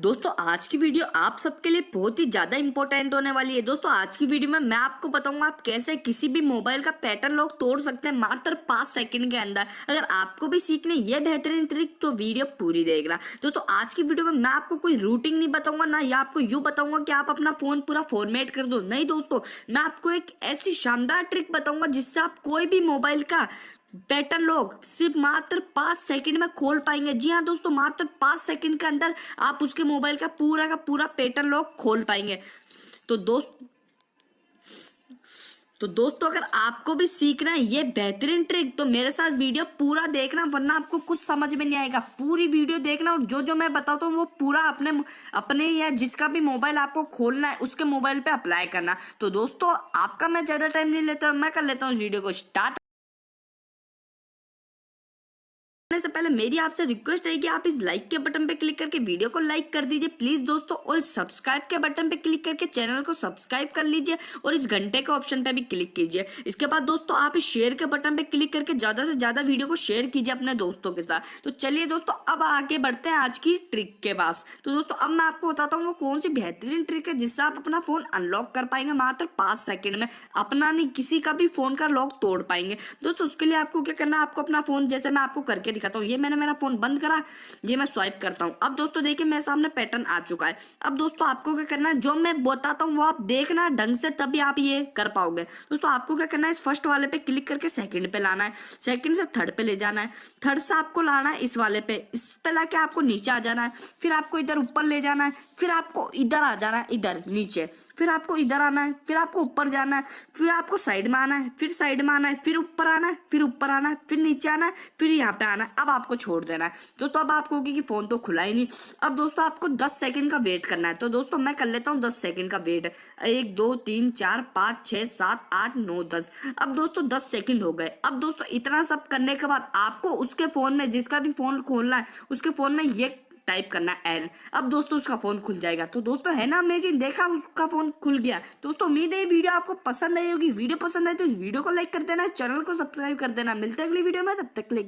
दोस्तों आज की वीडियो आप सबके लिए बहुत ही ज़्यादा इंपॉर्टेंट होने वाली है। दोस्तों आज की वीडियो में मैं आपको बताऊंगा आप कैसे किसी भी मोबाइल का पैटर्न लॉक तोड़ सकते हैं मात्र 5 सेकंड के अंदर। अगर आपको भी सीखने ये बेहतरीन ट्रिक तो वीडियो पूरी देखना। दोस्तों आज की वीडियो में मैं आपको कोई रूटिंग नहीं बताऊंगा, ना या आपको यूँ बताऊंगा कि आप अपना फ़ोन पूरा फॉर्मेट कर दो। नहीं दोस्तों, मैं आपको एक ऐसी शानदार ट्रिक बताऊंगा जिससे आप कोई भी मोबाइल का पैटर्न लॉक सिर्फ मात्र 5 सेकंड में खोल पाएंगे। जी हाँ दोस्तों, मात्र 5 सेकंड के अंदर आप उसके मोबाइल का पूरा पैटर्न लॉक खोल पाएंगे। तो दोस्तों अगर आपको भी सीखना है ये बेहतरीन ट्रिक तो मेरे साथ वीडियो पूरा देखना, वरना आपको कुछ समझ में नहीं आएगा। पूरी वीडियो देखना और जो जो मैं बताता हूँ वो पूरा अपने या जिसका भी मोबाइल आपको खोलना है उसके मोबाइल पे अप्लाई करना। तो दोस्तों आपका मैं ज़्यादा टाइम नहीं लेता, मैं कर लेता हूँ वीडियो को स्टार्ट। से पहले मेरी आपसे रिक्वेस्ट है कि आप इस लाइक के बटन पे क्लिक करके वीडियो को लाइक कर दीजिए प्लीज दोस्तों, और इस सब्सक्राइब के बटन पे क्लिक करके चैनल को सब्सक्राइब कर लीजिए और इस घंटे के ऑप्शन पे भी क्लिक कीजिए। इसके बाद दोस्तों आप इस शेयर के बटन पे क्लिक करके ज्यादा से ज्यादा वीडियो को शेयर कीजिए अपने दोस्तों के साथ। तो चलिए दोस्तों अब आगे बढ़ते हैं आज की ट्रिक के पास। तो दोस्तों अब मैं आपको बताता हूँ वो कौन सी बेहतरीन ट्रिक है जिससे आप अपना फोन अनलॉक कर पाएंगे मात्र 5 सेकंड में। अपना नहीं, किसी का भी फोन का लॉक तोड़ पाएंगे। दोस्तों उसके लिए आपको क्या करना है, आपको अपना फोन जैसे मैं आपको करके दिखाता हूँ। ये मैंने मेरा फोन बंद करा, ये मैं स्वाइप करता हूँ। अब दोस्तों देखिए मेरे सामने पैटर्न आ चुका है। अब दोस्तों आपको क्या करना है, जो मैं बताता हूँ वो आप देखना ढंग से, तभी आप ये कर पाओगे। दोस्तों आपको क्या करना है, इस फर्स्ट वाले पे क्लिक करके सेकंड पे लाना है, सेकंड से थर्ड पे ले जाना है, थर्ड से आपको लाना है इस वाले पे, इस पे लाके आपको नीचे आ जाना है, फिर आपको इधर ऊपर ले जाना है, फिर आपको इधर आ जाना है, इधर नीचे, फिर आपको इधर आना है, फिर आपको ऊपर जाना है, फिर आपको साइड में आना है, फिर साइड में आना है, फिर ऊपर आना है, फिर ऊपर आना है, फिर नीचे आना है, फिर यहाँ पे आना है। अब आपको छोड़ देना है। दोस्तों अब आपको कि फोन तो खुला ही नहीं। अब दोस्तों आपको 10 सेकंड का वेट करना है। तो दोस्तों मैं कर लेता हूँ 10 सेकंड का वेट। 1 2 3 4 5 6 7 8 9 10। अब दोस्तों 10 सेकंड हो गए। अब दोस्तों इतना सब करने के बाद आपको उसके फोन में, जिसका भी फोन खोलना है उसके फोन में ये टाइप करना है एल। अब दोस्तों उसका फोन खुल जाएगा। तो दोस्तों है ना अमेजिंग, देखा उसका फोन खुल गया। दोस्तों उम्मीद है वीडियो आपको पसंद आई होगी। वीडियो पसंद आए तो इस वीडियो को लाइक कर देना, चैनल को सब्सक्राइब कर देना। मिलते हैं अगली वीडियो में, तब तक के लिए।